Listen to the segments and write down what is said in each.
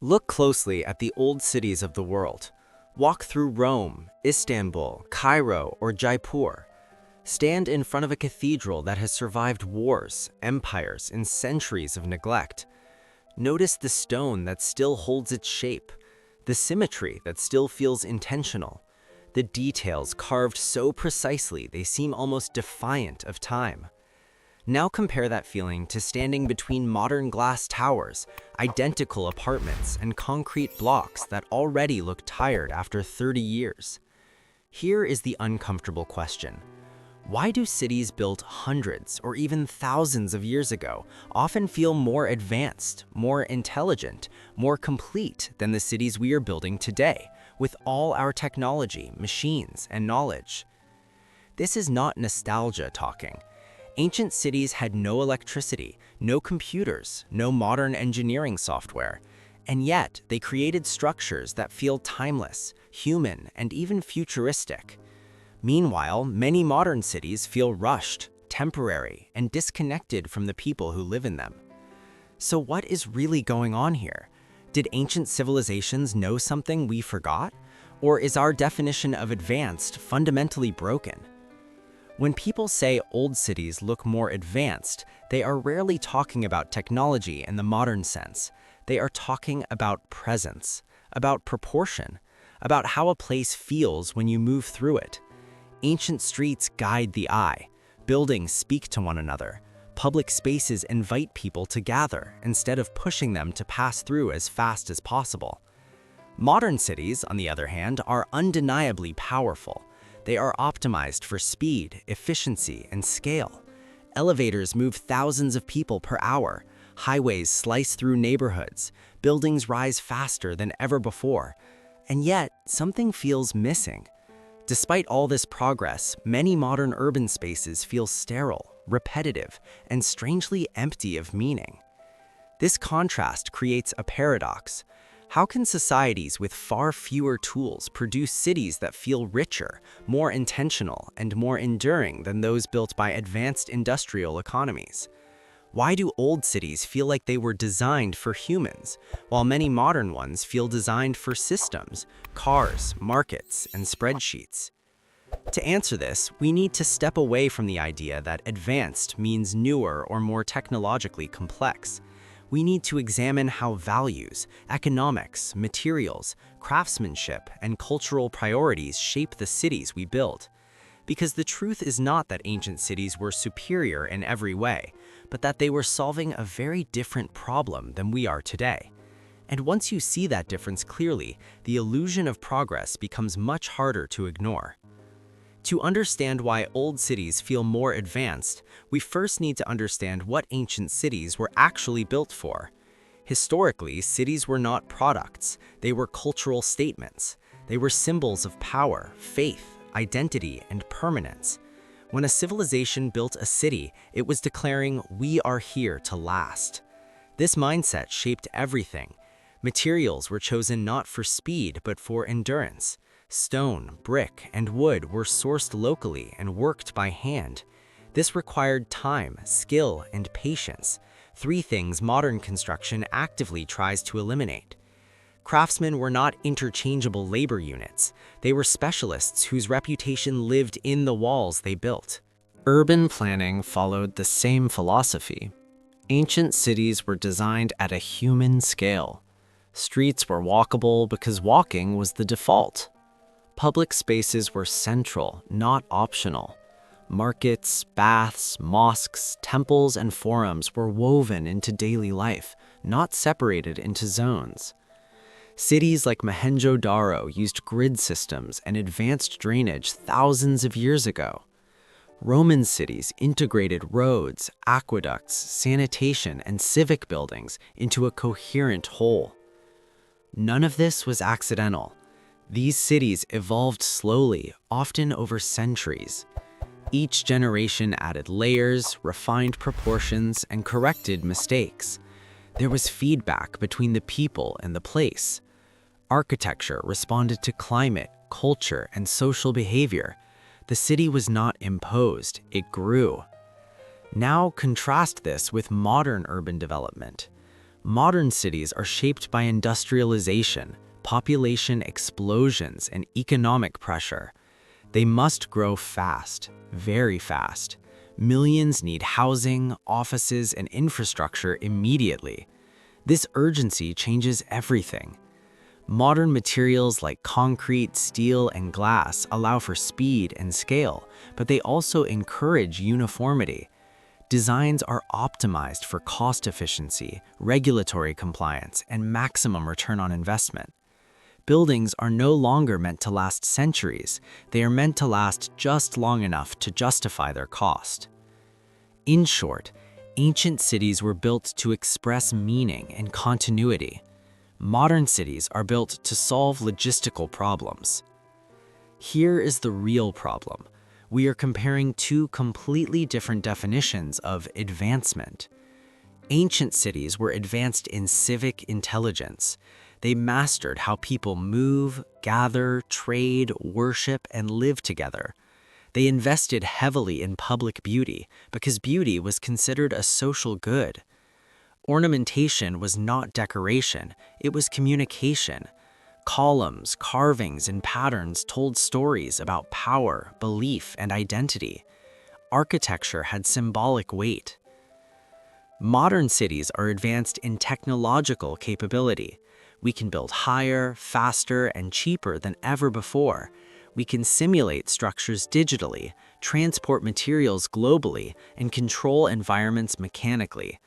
Look closely at the old cities of the world. Walk through Rome, Istanbul, Cairo, or Jaipur. Stand in front of a cathedral that has survived wars, empires, and centuries of neglect. Notice the stone that still holds its shape, the symmetry that still feels intentional, the details carved so precisely they seem almost defiant of time. Now compare that feeling to standing between modern glass towers, identical apartments, and concrete blocks that already look tired after 30 years. Here is the uncomfortable question. Why do cities built hundreds or even thousands of years ago often feel more advanced, more intelligent, more complete than the cities we are building today, with all our technology, machines, and knowledge? This is not nostalgia talking. Ancient cities had no electricity, no computers, no modern engineering software, and yet they created structures that feel timeless, human, and even futuristic. Meanwhile, many modern cities feel rushed, temporary, and disconnected from the people who live in them. So what is really going on here? Did ancient civilizations know something we forgot? Or is our definition of advanced fundamentally broken? When people say old cities look more advanced, they are rarely talking about technology in the modern sense. They are talking about presence, about proportion, about how a place feels when you move through it. Ancient streets guide the eye, buildings speak to one another, public spaces invite people to gather instead of pushing them to pass through as fast as possible. Modern cities, on the other hand, are undeniably powerful. They are optimized for speed, efficiency, and scale. Elevators move thousands of people per hour. Highways slice through neighborhoods. Buildings rise faster than ever before. And yet, something feels missing. Despite all this progress, many modern urban spaces feel sterile, repetitive, and strangely empty of meaning. This contrast creates a paradox. How can societies with far fewer tools produce cities that feel richer, more intentional, and more enduring than those built by advanced industrial economies? Why do old cities feel like they were designed for humans, while many modern ones feel designed for systems, cars, markets, and spreadsheets? To answer this, we need to step away from the idea that advanced means newer or more technologically complex. We need to examine how values, economics, materials, craftsmanship, and cultural priorities shape the cities we build. Because the truth is not that ancient cities were superior in every way, but that they were solving a very different problem than we are today. And once you see that difference clearly, the illusion of progress becomes much harder to ignore. To understand why old cities feel more advanced, we first need to understand what ancient cities were actually built for. Historically, cities were not products, they were cultural statements. They were symbols of power, faith, identity, and permanence. When a civilization built a city, it was declaring, "We are here to last." This mindset shaped everything. Materials were chosen not for speed, but for endurance. Stone, brick, and wood were sourced locally and worked by hand. This required time, skill, and patience, three things modern construction actively tries to eliminate. Craftsmen were not interchangeable labor units. They were specialists whose reputation lived in the walls they built. Urban planning followed the same philosophy. Ancient cities were designed at a human scale. Streets were walkable because walking was the default. Public spaces were central, not optional. Markets, baths, mosques, temples, and forums were woven into daily life, not separated into zones. Cities like Mohenjo-Daro used grid systems and advanced drainage thousands of years ago. Roman cities integrated roads, aqueducts, sanitation, and civic buildings into a coherent whole. None of this was accidental. These cities evolved slowly, often over centuries. Each generation added layers, refined proportions, and corrected mistakes. There was feedback between the people and the place. Architecture responded to climate, culture, and social behavior. The city was not imposed, it grew. Now contrast this with modern urban development. Modern cities are shaped by industrialization, population explosions, and economic pressure. They must grow fast, very fast. Millions need housing, offices, and infrastructure immediately. This urgency changes everything. Modern materials like concrete, steel, and glass allow for speed and scale, but they also encourage uniformity. Designs are optimized for cost efficiency, regulatory compliance, and maximum return on investment. Buildings are no longer meant to last centuries, they are meant to last just long enough to justify their cost. In short, ancient cities were built to express meaning and continuity. Modern cities are built to solve logistical problems. Here is the real problem. We are comparing two completely different definitions of advancement. Ancient cities were advanced in civic intelligence. They mastered how people move, gather, trade, worship, and live together. They invested heavily in public beauty because beauty was considered a social good. Ornamentation was not decoration, it was communication. Columns, carvings, and patterns told stories about power, belief, and identity. Architecture had symbolic weight. Modern cities are advanced in technological capability. We can build higher, faster, and cheaper than ever before. We can simulate structures digitally, transport materials globally, and control environments mechanically.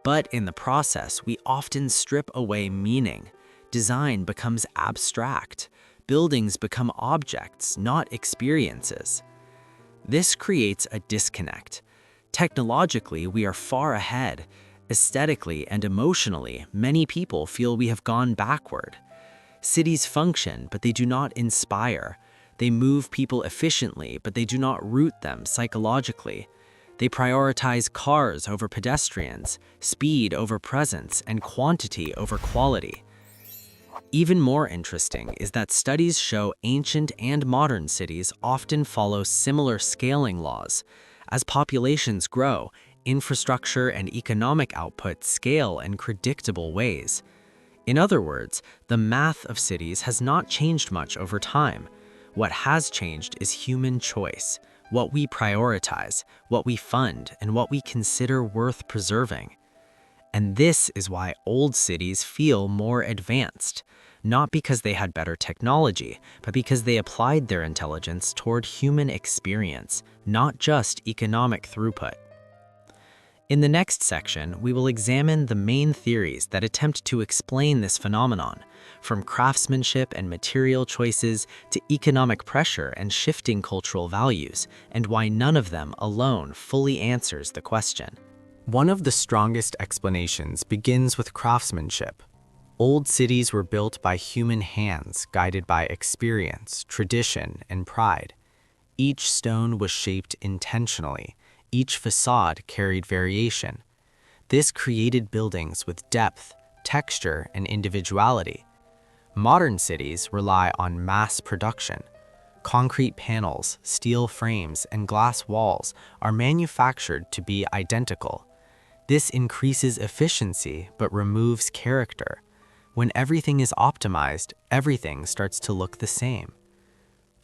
But in the process, we often strip away meaning. Design becomes abstract. Buildings become objects, not experiences. This creates a disconnect. Technologically, we are far ahead. Aesthetically and emotionally, many people feel we have gone backward. Cities function, but they do not inspire. They move people efficiently, but they do not root them psychologically. They prioritize cars over pedestrians, speed over presence, and quantity over quality. Even more interesting is that studies show ancient and modern cities often follow similar scaling laws. As populations grow, infrastructure and economic output scale in predictable ways. In other words, the math of cities has not changed much over time. What has changed is human choice, what we prioritize, what we fund, and what we consider worth preserving. And this is why old cities feel more advanced, not because they had better technology, but because they applied their intelligence toward human experience, not just economic throughput. In the next section, we will examine the main theories that attempt to explain this phenomenon, from craftsmanship and material choices to economic pressure and shifting cultural values, and why none of them alone fully answers the question. One of the strongest explanations begins with craftsmanship. Old cities were built by human hands, guided by experience, tradition, and pride. Each stone was shaped intentionally. Each facade carried variation. This created buildings with depth, texture, and individuality. Modern cities rely on mass production. Concrete panels, steel frames, and glass walls are manufactured to be identical. This increases efficiency but removes character. When everything is optimized, everything starts to look the same.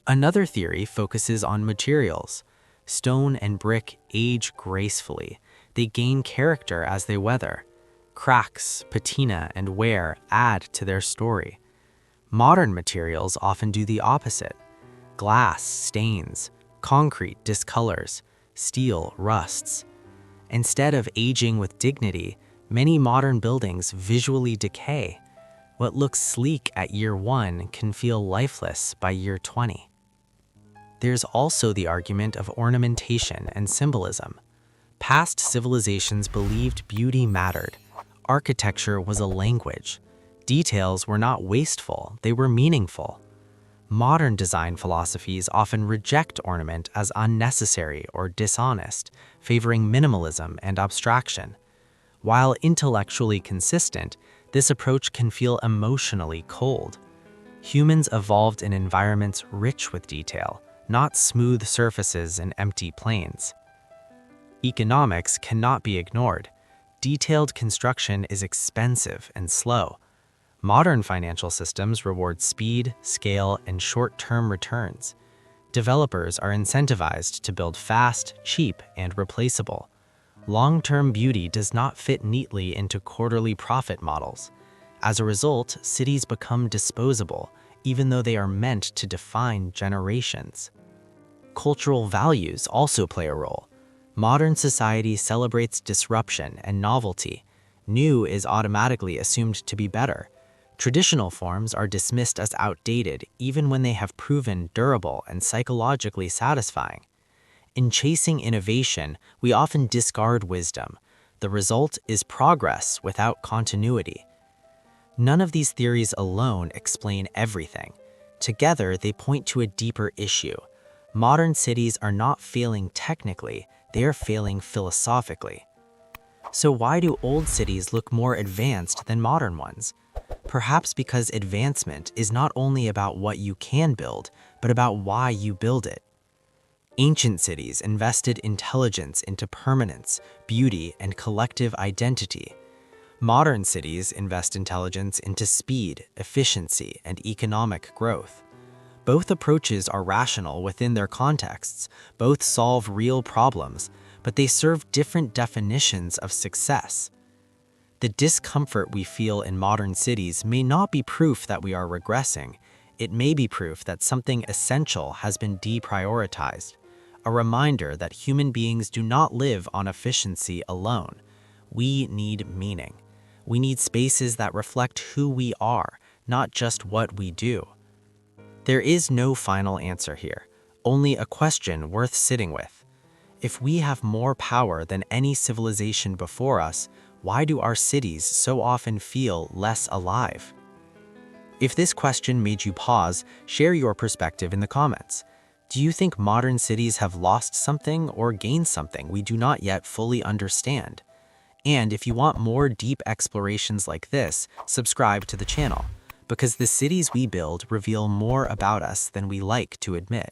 Another theory focuses on materials. Stone and brick age gracefully. They gain character as they weather. Cracks, patina, and wear add to their story. Modern materials often do the opposite. Glass stains, concrete discolors, steel rusts. Instead of aging with dignity, many modern buildings visually decay. What looks sleek at year 1 can feel lifeless by year 20. There's also the argument of ornamentation and symbolism. Past civilizations believed beauty mattered. Architecture was a language. Details were not wasteful, they were meaningful. Modern design philosophies often reject ornament as unnecessary or dishonest, favoring minimalism and abstraction. While intellectually consistent, this approach can feel emotionally cold. Humans evolved in environments rich with detail, not smooth surfaces and empty plains. Economics cannot be ignored. Detailed construction is expensive and slow. Modern financial systems reward speed, scale, and short-term returns. Developers are incentivized to build fast, cheap, and replaceable. Long-term beauty does not fit neatly into quarterly profit models. As a result, cities become disposable, even though they are meant to define generations. Cultural values also play a role. Modern society celebrates disruption and novelty. New is automatically assumed to be better. Traditional forms are dismissed as outdated even when they have proven durable and psychologically satisfying. In chasing innovation, we often discard wisdom. The result is progress without continuity. None of these theories alone explain everything. Together, they point to a deeper issue. Modern cities are not failing technically, they are failing philosophically. So why do old cities look more advanced than modern ones? Perhaps because advancement is not only about what you can build, but about why you build it. Ancient cities invested intelligence into permanence, beauty, and collective identity. Modern cities invest intelligence into speed, efficiency, and economic growth. Both approaches are rational within their contexts, both solve real problems, but they serve different definitions of success. The discomfort we feel in modern cities may not be proof that we are regressing. It may be proof that something essential has been deprioritized, a reminder that human beings do not live on efficiency alone. We need meaning. We need spaces that reflect who we are, not just what we do. There is no final answer here, only a question worth sitting with. If we have more power than any civilization before us, why do our cities so often feel less alive? If this question made you pause, share your perspective in the comments. Do you think modern cities have lost something or gained something we do not yet fully understand? And if you want more deep explorations like this, subscribe to the channel, because the cities we build reveal more about us than we like to admit.